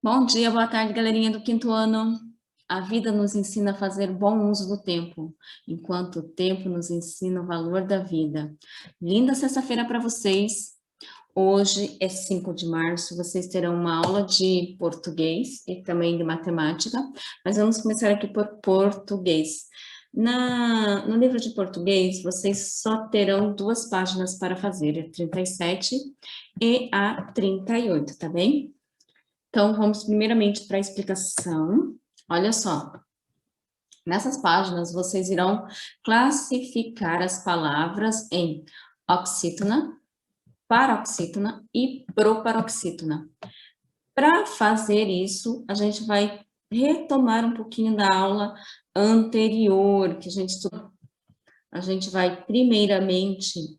Bom dia, boa tarde, galerinha do quinto ano. A vida nos ensina a fazer bom uso do tempo, enquanto o tempo nos ensina o valor da vida. Linda sexta-feira para vocês. Hoje é 5 de março, vocês terão uma aula de português e também de matemática, mas vamos começar aqui por português. No livro de português, vocês só terão 2 páginas para fazer, a 37 e a 38, tá bem? Então, vamos primeiramente para a explicação. Olha só, nessas páginas vocês irão classificar as palavras em oxítona, paroxítona e proparoxítona. Para fazer isso, a gente vai retomar um pouquinho da aula anterior que a gente estudou. A gente vai primeiramente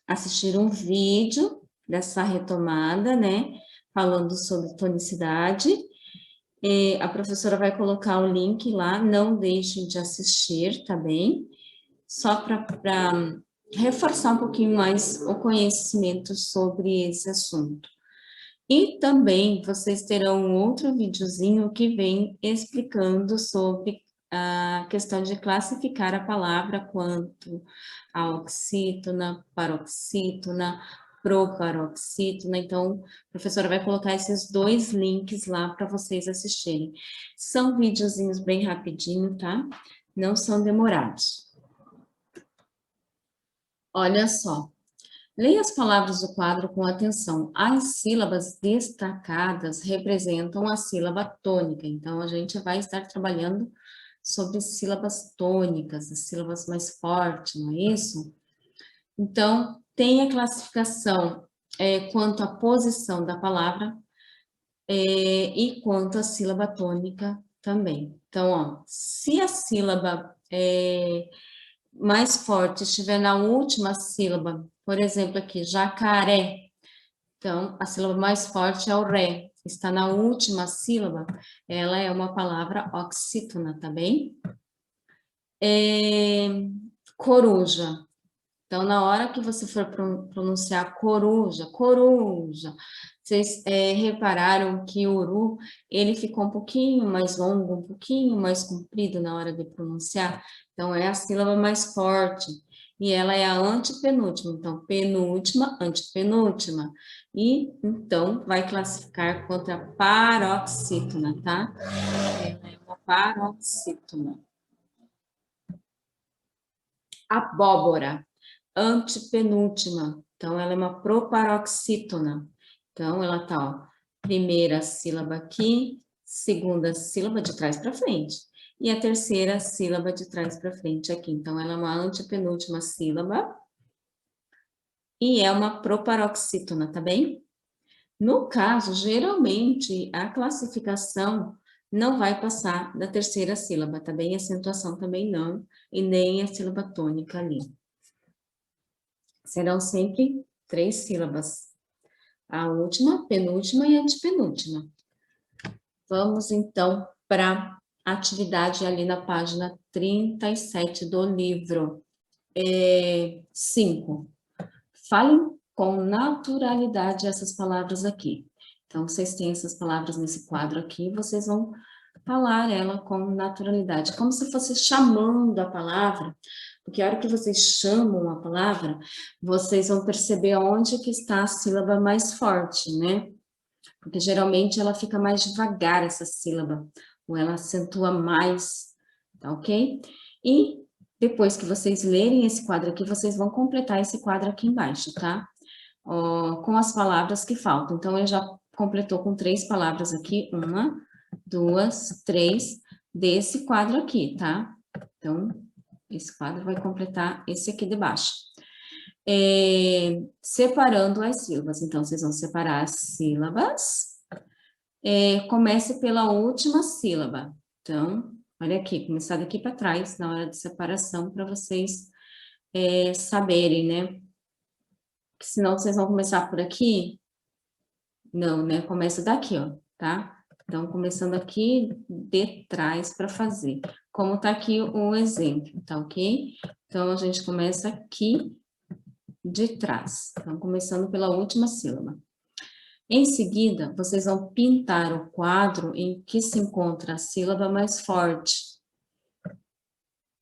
assistir um vídeo dessa retomada, né? Falando sobre tonicidade. A professora vai colocar o link lá, não deixem de assistir, tá bem? Só para reforçar um pouquinho mais o conhecimento sobre esse assunto. E também vocês terão um outro videozinho que vem explicando sobre a questão de classificar a palavra quanto a oxítona, paroxítona, proparoxítona. Então, a professora vai colocar esses 2 links lá para vocês assistirem. São videozinhos bem rapidinho, tá? Não são demorados. Olha só. Leia as palavras do quadro com atenção. As sílabas destacadas representam a sílaba tônica. Então, a gente vai estar trabalhando sobre sílabas tônicas, as sílabas mais fortes, não é isso? Então, tem a classificação quanto à posição da palavra e quanto à sílaba tônica também. Então, ó, se a sílaba mais forte estiver na última sílaba, por exemplo, aqui, jacaré. Então, a sílaba mais forte é o ré. Está na última sílaba, ela é uma palavra oxítona, tá bem? Coruja. Então, na hora que você for pronunciar coruja, coruja, vocês repararam que o uru, ele ficou um pouquinho mais longo, um pouquinho mais comprido na hora de pronunciar. Então, é a sílaba mais forte. E ela é a antepenúltima. Então, penúltima, antepenúltima. E, então, vai classificar contra a paroxítona, tá? Ela é uma paroxítona. Abóbora. Antepenúltima, então ela é uma proparoxítona. Então ela tá, ó, primeira sílaba aqui, segunda sílaba de trás para frente, e a terceira sílaba de trás para frente aqui. Então ela é uma antepenúltima sílaba e é uma proparoxítona, tá bem? No caso, geralmente a classificação não vai passar da terceira sílaba, tá bem? A acentuação também não, e nem a sílaba tônica ali. Serão sempre 3 sílabas. A última, penúltima e antepenúltima. Vamos, então, para a atividade ali na página 37 do livro. 5. Falem com naturalidade essas palavras aqui. Então, vocês têm essas palavras nesse quadro aqui, vocês vão falar ela com naturalidade, como se fosse chamando a palavra, porque a hora que vocês chamam a palavra, vocês vão perceber onde que está a sílaba mais forte, né? Porque geralmente ela fica mais devagar, essa sílaba, ou ela acentua mais, tá ok? E depois que vocês lerem esse quadro aqui, vocês vão completar esse quadro aqui embaixo, tá? Com as palavras que faltam. Então, eu já completou com 3 palavras aqui, 1, 2, 3, desse quadro aqui, tá? Então, esse quadro vai completar esse aqui de baixo. Separando as sílabas. Então, vocês vão separar as sílabas. Comece pela última sílaba. Então, olha aqui, começar daqui para trás, na hora de separação, para vocês saberem, né? Porque senão vocês vão começar por aqui. Não, né? Começa daqui, ó, tá? Então, começando aqui de trás para fazer. Como tá aqui o exemplo, tá ok? Então, a gente começa aqui de trás. Então, começando pela última sílaba. Em seguida, vocês vão pintar o quadro em que se encontra a sílaba mais forte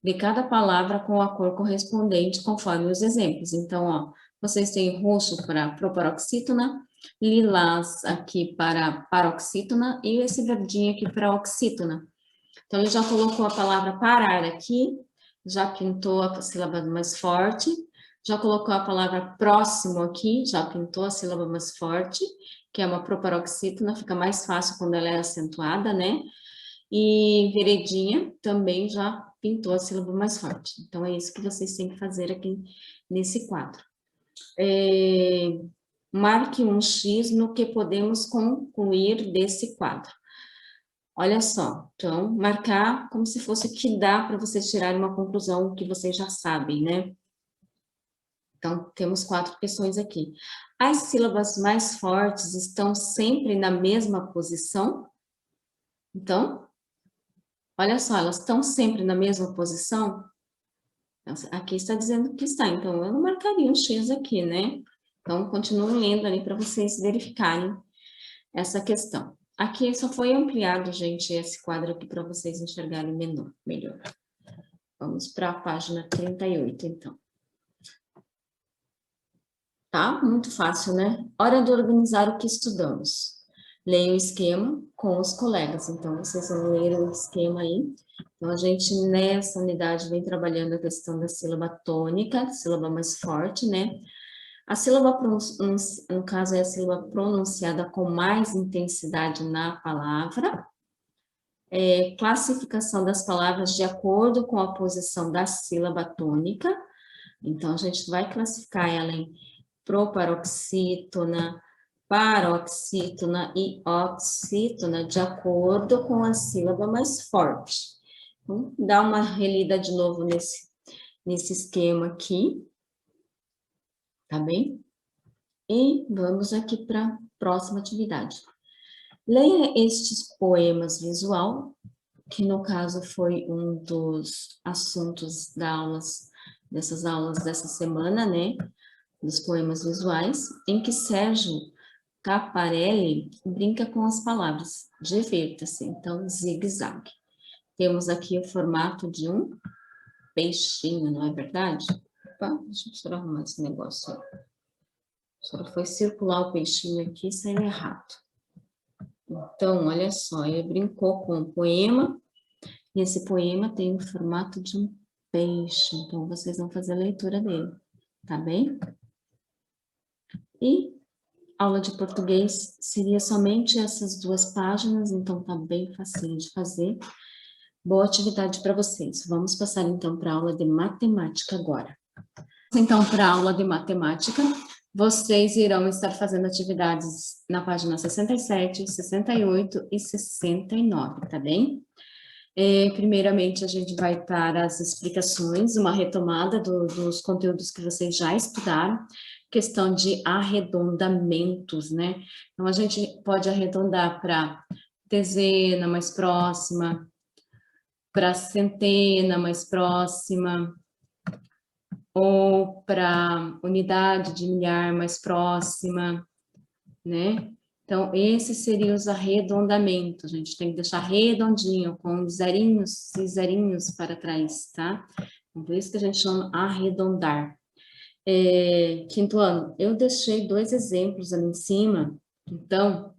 de cada palavra com a cor correspondente, conforme os exemplos. Então, ó, vocês têm roxo para proparoxítona, lilás aqui para paroxítona e esse verdinho aqui para oxítona. Então, ele já colocou a palavra parar aqui, já pintou a sílaba mais forte, já colocou a palavra próximo aqui, já pintou a sílaba mais forte, que é uma proparoxítona, fica mais fácil quando ela é acentuada, né? E veredinha também já pintou a sílaba mais forte. Então, é isso que vocês têm que fazer aqui nesse quadro. Marque um X no que podemos concluir desse quadro. Olha só, então, marcar como se fosse o que dá para vocês tirarem uma conclusão que vocês já sabem, né? Então, temos 4 questões aqui. As sílabas mais fortes estão sempre na mesma posição? Então, olha só, elas estão sempre na mesma posição? Aqui está dizendo que está, então eu não marcaria um X aqui, né? Então, continuo lendo ali para vocês verificarem essa questão. Aqui só foi ampliado, gente, esse quadro aqui para vocês enxergarem melhor. Vamos para a página 38, então. Tá? Muito fácil, né? Hora de organizar o que estudamos. Leia o esquema com os colegas. Então, vocês vão ler o esquema aí. Então, a gente, nessa unidade, vem trabalhando a questão da sílaba tônica, sílaba mais forte, né? A sílaba, no caso, é a sílaba pronunciada com mais intensidade na palavra. Classificação das palavras de acordo com a posição da sílaba tônica. Então, a gente vai classificar ela em proparoxítona, paroxítona e oxítona, de acordo com a sílaba mais forte. Vamos dar uma relida de novo nesse esquema aqui, tá bem? E vamos aqui para a próxima atividade. Leia estes poemas visual, que no caso foi um dos assuntos dessas aulas dessa semana, né? Dos poemas visuais, em que Sérgio Caparelli brinca com as palavras, divirta-se, então zigue-zague. Temos aqui o formato de um peixinho, não é verdade? Opa, deixa eu só arrumar esse negócio aí. Só foi circular o peixinho aqui e saiu errado. Então, olha só, ele brincou com um poema, e esse poema tem o formato de um peixe, então vocês vão fazer a leitura dele, tá bem? E aula de português seria somente essas 2 páginas, então tá bem facinho de fazer. Boa atividade para vocês. Vamos passar então para a aula de matemática agora. Então, para a aula de matemática, vocês irão estar fazendo atividades na página 67, 68 e 69, tá bem? Primeiramente, a gente vai dar as explicações, uma retomada dos conteúdos que vocês já estudaram, questão de arredondamentos, né? Então, a gente pode arredondar para dezena mais próxima, para centena mais próxima, ou para unidade de milhar mais próxima, né? Então, esses seriam os arredondamentos. A gente tem que deixar redondinho, com zerinhos e zerinhos para trás, tá? Então, por isso que a gente chama arredondar. Quinto ano, eu deixei 2 exemplos ali em cima. Então,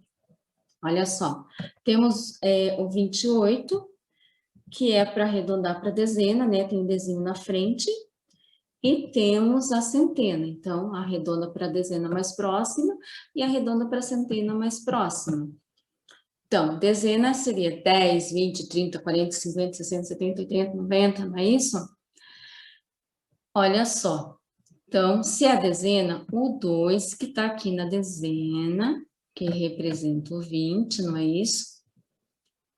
olha só. Temos o 28, que é para arredondar para dezena, né? Tem um desenho na frente. E temos a centena, então, arredonda para a dezena mais próxima e arredonda para a centena mais próxima. Então, dezena seria 10, 20, 30, 40, 50, 60, 70, 80, 90, não é isso? Olha só. Então, se é a dezena, o 2 que está aqui na dezena, que representa o 20, não é isso?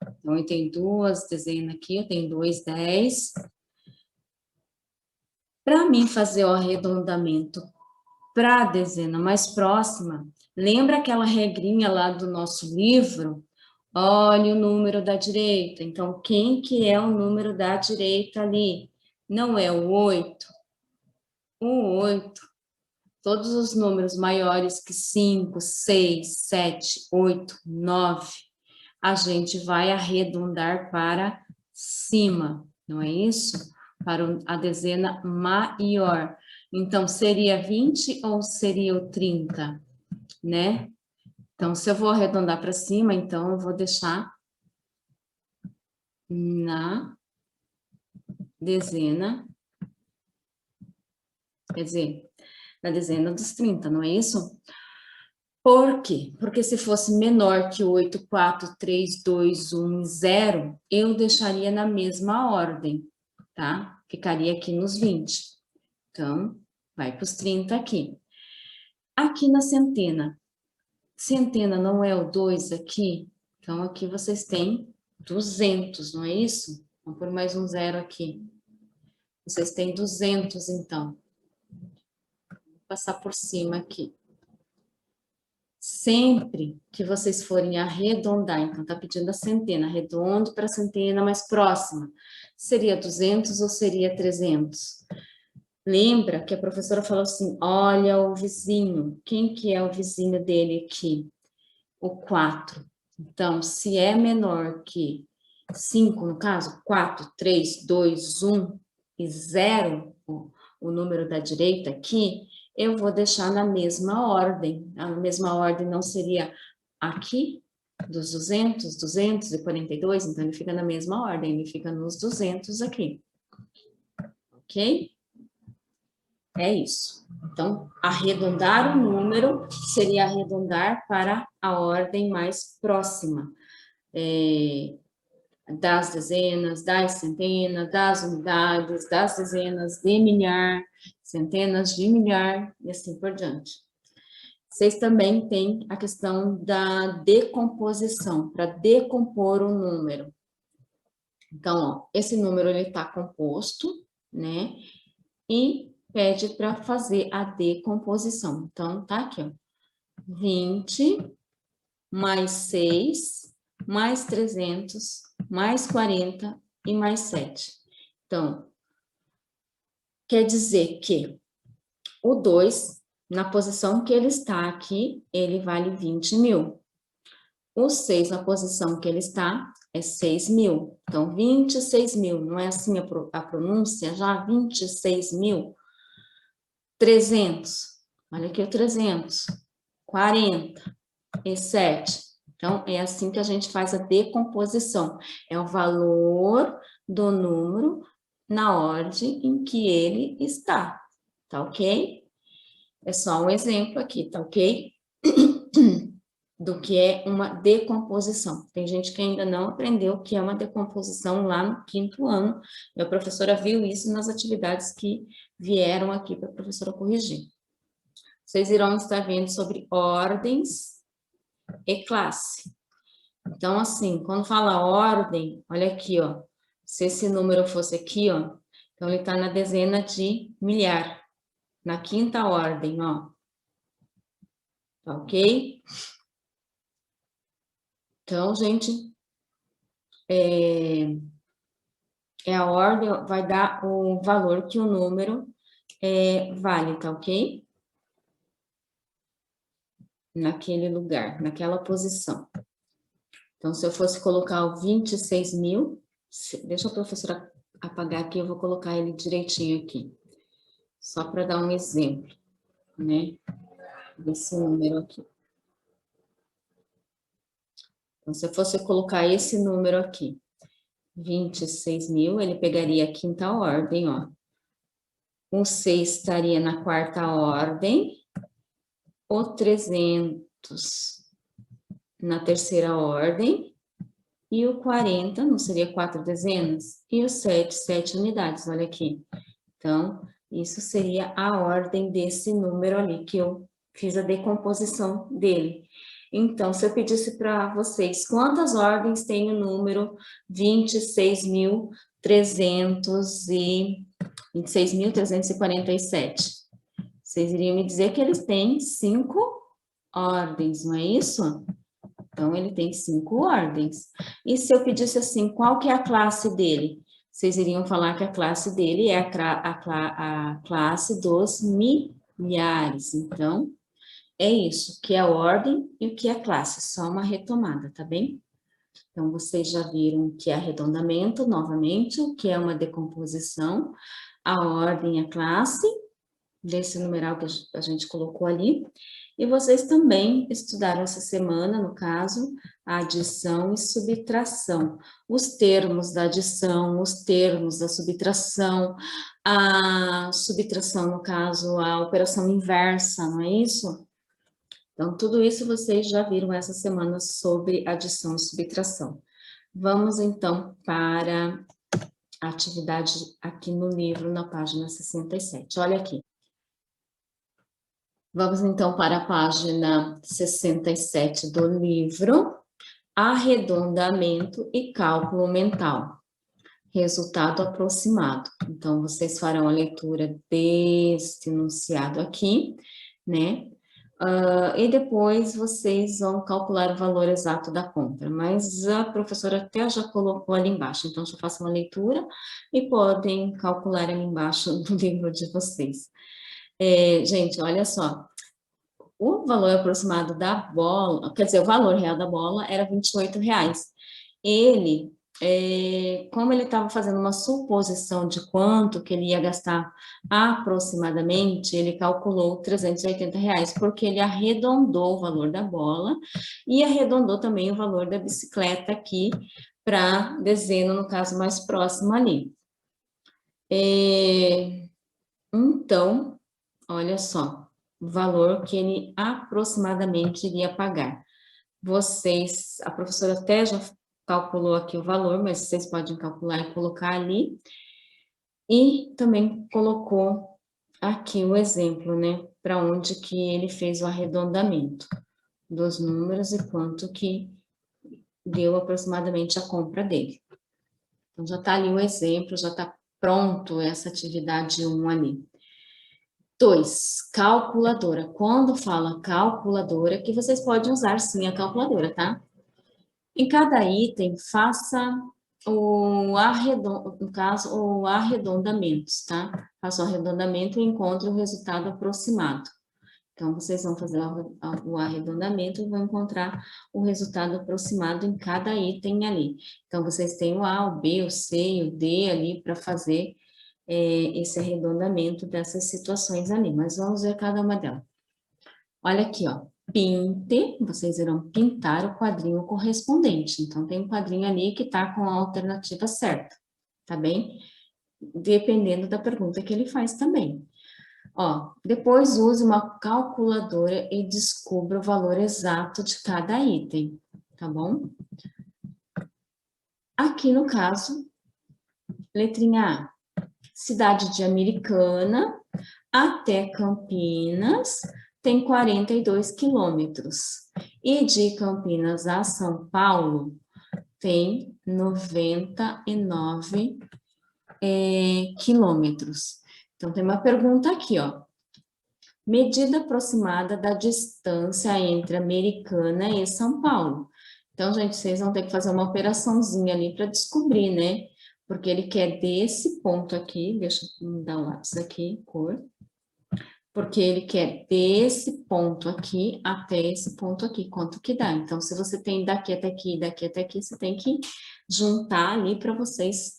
Então, eu tenho 2 dezenas aqui, eu tenho 2 10. Para mim fazer o arredondamento para a dezena mais próxima, lembra aquela regrinha lá do nosso livro? Olhe o número da direita. Então, quem que é o número da direita ali? Não é o 8. O 8 Todos os números maiores que 5, 6, 7, 8, 9, a gente vai arredondar para cima, não é isso? Para a dezena maior. Então, seria 20 ou seria o 30, né? Então, se eu vou arredondar para cima, então eu vou deixar na dezena, quer dizer, na dezena dos 30, não é isso? Por quê? Porque se fosse menor que 8, 4, 3, 2, 1 e 0, eu deixaria na mesma ordem, tá? Ficaria aqui nos 20. Então, vai para os 30 aqui. Aqui na centena. Centena não é o 2 aqui? Então, aqui vocês têm 200, não é isso? Vamos pôr mais um 0 aqui. Vocês têm 200, então. Vou passar por cima aqui. Sempre que vocês forem arredondar, então tá pedindo a centena, arredondo para a centena mais próxima. Seria 200 ou seria 300? Lembra que a professora falou assim, olha o vizinho. Quem que é o vizinho dele aqui? O 4. Então, se é menor que 5, no caso, 4, 3, 2, 1 e 0, o número da direita aqui, eu vou deixar na mesma ordem. A mesma ordem não seria aqui, dos 200, 242, então ele fica na mesma ordem, ele fica nos 200 aqui. Ok? É isso. Então, arredondar o número seria arredondar para a ordem mais próxima. Das dezenas, das centenas, das unidades, das dezenas de milhar, centenas de milhar e assim por diante. Vocês também têm a questão da decomposição, para decompor o número. Então, ó, esse número ele está composto, né? E pede para fazer a decomposição. Então, tá aqui, ó. 20 mais 6 mais 300 mais 40 e mais 7. Então, quer dizer que o 2, na posição que ele está aqui, ele vale 20 mil. O 6, na posição que ele está, é 6 mil. Então, 26 mil, não é assim a pronúncia? Já 26 mil. 300, olha aqui o 300. 40 e 7. Então, é assim que a gente faz a decomposição. É o valor do número na ordem em que ele está, tá ok? É só um exemplo aqui, tá ok? Do que é uma decomposição. Tem gente que ainda não aprendeu o que é uma decomposição lá no 5º ano, e a professora viu isso nas atividades que vieram aqui para a professora corrigir. Vocês irão estar vendo sobre ordens e classe. Então, assim, quando fala ordem, olha aqui, ó. Se esse número fosse aqui, ó, então ele está na dezena de milhar, na 5ª ordem, ó. Tá ok? Então, gente, a ordem, vai dar o valor que o número vale, tá ok? Naquele lugar, naquela posição. Então, se eu fosse colocar o 26 mil, deixa a professora apagar aqui, eu vou colocar ele direitinho aqui. Só para dar um exemplo, né? Desse número aqui. Então, se eu fosse colocar esse número aqui, 26 mil, ele pegaria a 5ª ordem, ó. O 6 estaria na 4ª ordem, o 300 na 3ª ordem, e o 40, não seria 4 dezenas? E o 7, 7 unidades, olha aqui. Então, isso seria a ordem desse número ali, que eu fiz a decomposição dele. Então, se eu pedisse para vocês, quantas ordens tem o número 26.347? Vocês iriam me dizer que eles têm 5 ordens, não é isso? Então, ele tem 5 ordens. E se eu pedisse assim, qual que é a classe dele? Vocês iriam falar que a classe dele é a classe dos milhares. familiares. Então, é isso, o que é ordem e o que é classe, só uma retomada, tá bem? Então, vocês já viram o que é arredondamento, novamente, o que é uma decomposição, a ordem e a classe, desse numeral que a gente colocou ali. E vocês também estudaram essa semana, no caso, a adição e subtração. Os termos da adição, os termos da subtração, a subtração, no caso, a operação inversa, não é isso? Então, tudo isso vocês já viram essa semana sobre adição e subtração. Vamos, então, para a atividade aqui no livro, na página 67. Olha aqui. Vamos, então, para a página 67 do livro. Arredondamento e cálculo mental. Resultado aproximado. Então, vocês farão a leitura deste enunciado aqui, né? E depois vocês vão calcular o valor exato da compra, mas a professora até já colocou ali embaixo, então já façam uma leitura e podem calcular ali embaixo no livro de vocês. Gente, olha só, o valor aproximado da bola, quer dizer, o valor real da bola era R$28. Ele, como ele estava fazendo uma suposição de quanto que ele ia gastar aproximadamente, ele calculou R$380, porque ele arredondou o valor da bola e arredondou também o valor da bicicleta aqui para dezena, no caso mais próximo ali. Então, olha só, o valor que ele aproximadamente iria pagar. Vocês, a professora até já calculou aqui o valor, mas vocês podem calcular e colocar ali. E também colocou aqui o exemplo, né, para onde que ele fez o arredondamento dos números e quanto que deu aproximadamente a compra dele. Então, já está ali o exemplo, já está pronto essa atividade 1 ali. 2, calculadora. Quando fala calculadora, que vocês podem usar sim a calculadora, tá? Em cada item, faça o arredondamento, tá? Faça o arredondamento e encontre o resultado aproximado. Então, vocês vão fazer o arredondamento e vão encontrar o resultado aproximado em cada item ali. Então, vocês têm o A, o B, o C e o D ali para fazer esse arredondamento dessas situações ali, mas vamos ver cada uma delas. Olha aqui, ó, pinte, vocês irão pintar o quadrinho correspondente, então tem um quadrinho ali que tá com a alternativa certa, tá bem? Dependendo da pergunta que ele faz também. Ó, depois use uma calculadora e descubra o valor exato de cada item, tá bom? Aqui no caso, letrinha A, cidade de Americana até Campinas tem 42 quilômetros. E de Campinas a São Paulo tem 99 quilômetros. Então, tem uma pergunta aqui, ó. Medida aproximada da distância entre Americana e São Paulo. Então, gente, vocês vão ter que fazer uma operaçãozinha ali para descobrir, né? Porque ele quer desse ponto aqui, deixa eu mudar o lápis aqui, cor. Porque ele quer desse ponto aqui até esse ponto aqui, quanto que dá. Então, se você tem daqui até aqui, daqui até aqui, você tem que juntar ali para vocês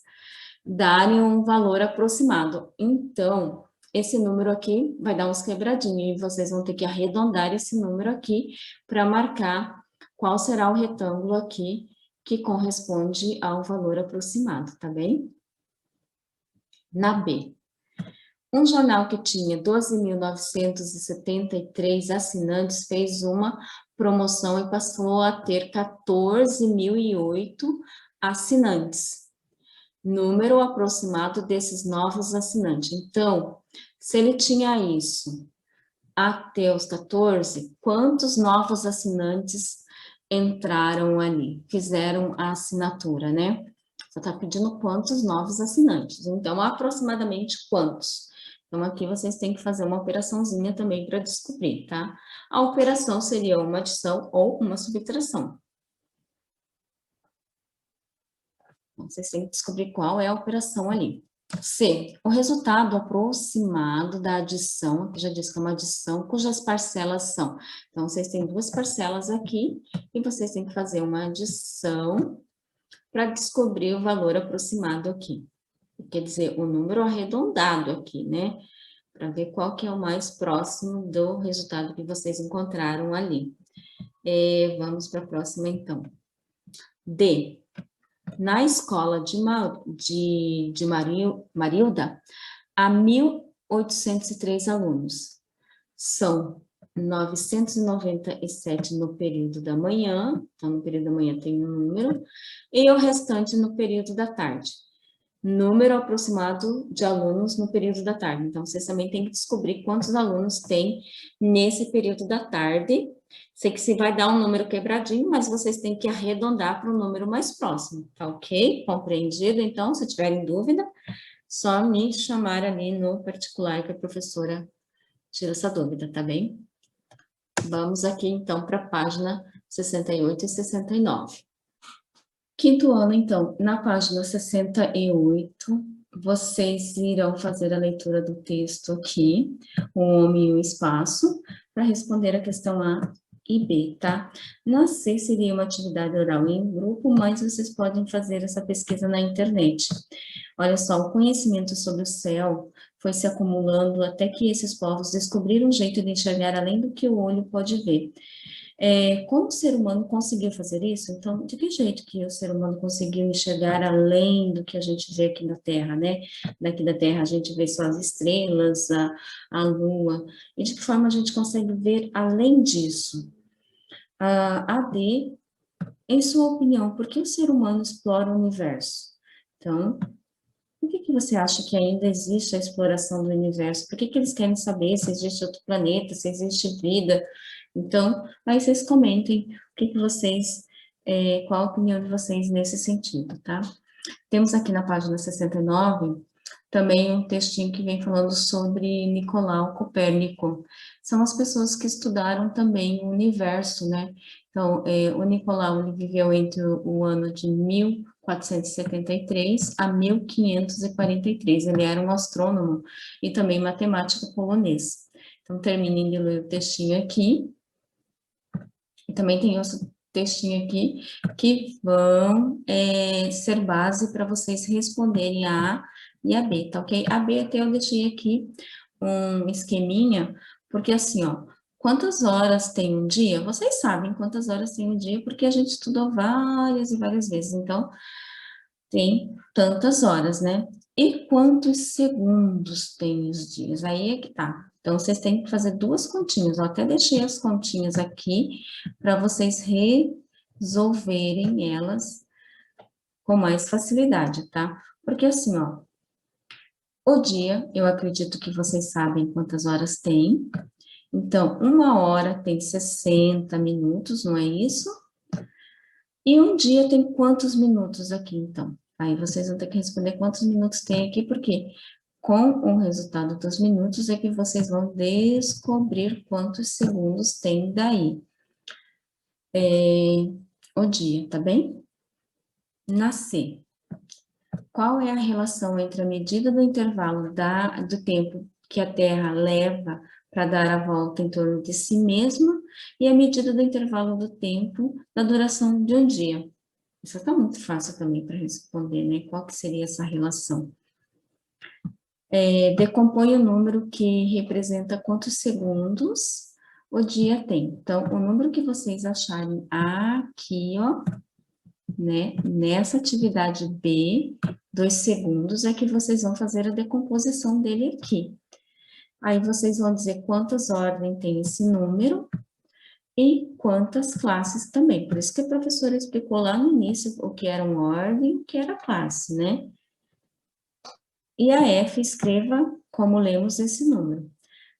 darem um valor aproximado. Então, esse número aqui vai dar uns quebradinhos e vocês vão ter que arredondar esse número aqui para marcar qual será o retângulo aqui que corresponde ao valor aproximado, tá bem? Na B. Um jornal que tinha 12.973 assinantes fez uma promoção e passou a ter 14.008 assinantes. Número aproximado desses novos assinantes. Então, se ele tinha isso até os 14, quantos novos assinantes entraram ali, fizeram a assinatura, né? Você está pedindo quantos novos assinantes. Então, aproximadamente quantos? Então, aqui vocês têm que fazer uma operaçãozinha também para descobrir, tá? A operação seria uma adição ou uma subtração. Vocês têm que descobrir qual é a operação ali. C, o resultado aproximado da adição, que já disse que é uma adição, cujas parcelas são. Então, vocês têm duas parcelas aqui, e vocês têm que fazer uma adição para descobrir o valor aproximado aqui. Quer dizer, o número arredondado aqui, né? Para ver qual que é o mais próximo do resultado que vocês encontraram ali. Vamos para a próxima, então. D. Na escola de Marilda, há 1.803 alunos. São 997 no período da manhã, então no período da manhã tem um número, e o restante no período da tarde. Número aproximado de alunos no período da tarde. Então, vocês também têm que descobrir quantos alunos tem nesse período da tarde. Sei que se vai dar um número quebradinho, mas vocês têm que arredondar para o número mais próximo, tá ok? Compreendido? Então, se tiverem dúvida, só me chamar ali no particular que a professora tira essa dúvida, tá bem? Vamos aqui, então, para a página 68 e 69. Quinto ano, então, na página 68, vocês irão fazer a leitura do texto aqui, o homem e o espaço, para responder a questão A e B, tá? Na C seria uma atividade oral em grupo, mas vocês podem fazer essa pesquisa na internet. Olha só, o conhecimento sobre o céu foi se acumulando até que esses povos descobriram um jeito de enxergar além do que o olho pode ver. Como o ser humano conseguiu fazer isso? Então, de que jeito que o ser humano conseguiu enxergar além do que a gente vê aqui na Terra, né? Daqui da Terra a gente vê só as estrelas, a Lua, e de que forma a gente consegue ver além disso? A D, em sua opinião, por que o ser humano explora o universo? Então, por que você acha que ainda existe a exploração do universo? Por que eles querem saber se existe outro planeta, se existe vida? Então, aí vocês comentem o que vocês, qual a opinião de vocês nesse sentido, tá? Temos aqui na página 69 também um textinho que vem falando sobre Nicolau Copérnico. São as pessoas que estudaram também o universo, né? Então, o Nicolau, ele viveu entre o ano de 1473 a 1543. Ele era um astrônomo e também matemático polonês. Então, terminem de ler o textinho aqui. E também tem outro textinho aqui que vão ser base para vocês responderem a A e a B, tá ok? A B até eu deixei aqui um esqueminha, porque assim, ó, quantas horas tem um dia? Vocês sabem quantas horas tem um dia, porque a gente estudou várias e várias vezes, então tem tantas horas, né? E quantos segundos tem os dias? Aí é que tá. Então, vocês têm que fazer duas continhas. Eu até deixei as continhas aqui para vocês resolverem elas com mais facilidade, tá? Porque assim, ó, o dia, eu acredito que vocês sabem quantas horas tem. Então, uma hora tem 60 minutos, não é isso? E um dia tem quantos minutos aqui, então? Aí vocês vão ter que responder quantos minutos tem aqui, porque com o resultado dos minutos é que vocês vão descobrir quantos segundos tem daí. O dia, tá bem? Nascer. Qual é a relação entre a medida do intervalo do tempo que a Terra leva para dar a volta em torno de si mesma e a medida do intervalo do tempo da duração de um dia? Isso está muito fácil também para responder, né? Qual que seria essa relação? Decompõe o número que representa quantos segundos o dia tem. Então, o número que vocês acharem aqui, ó, né? Nessa atividade B, 2 segundos, é que vocês vão fazer a decomposição dele aqui. Aí vocês vão dizer quantas ordens tem esse número e quantas classes também. Por isso que a professora explicou lá no início o que era uma ordem e o que era classe, né? E a F, escreva como lemos esse número.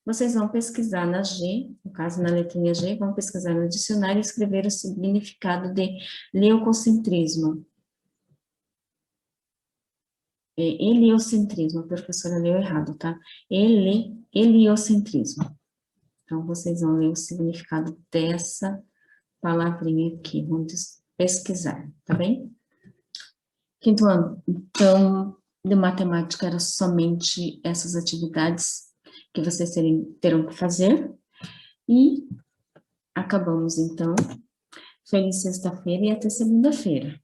Vocês vão pesquisar na G, no caso na letrinha G, vão pesquisar no dicionário e escrever o significado de leucocentrismo. Heliocentrismo, a professora leu errado, tá? Heliocentrismo. Então, vocês vão ler o significado dessa palavrinha aqui, vamos pesquisar, tá bem? Quinto ano, então, De matemática era somente essas atividades que vocês terão que fazer. E acabamos, então. Feliz sexta-feira e até segunda-feira.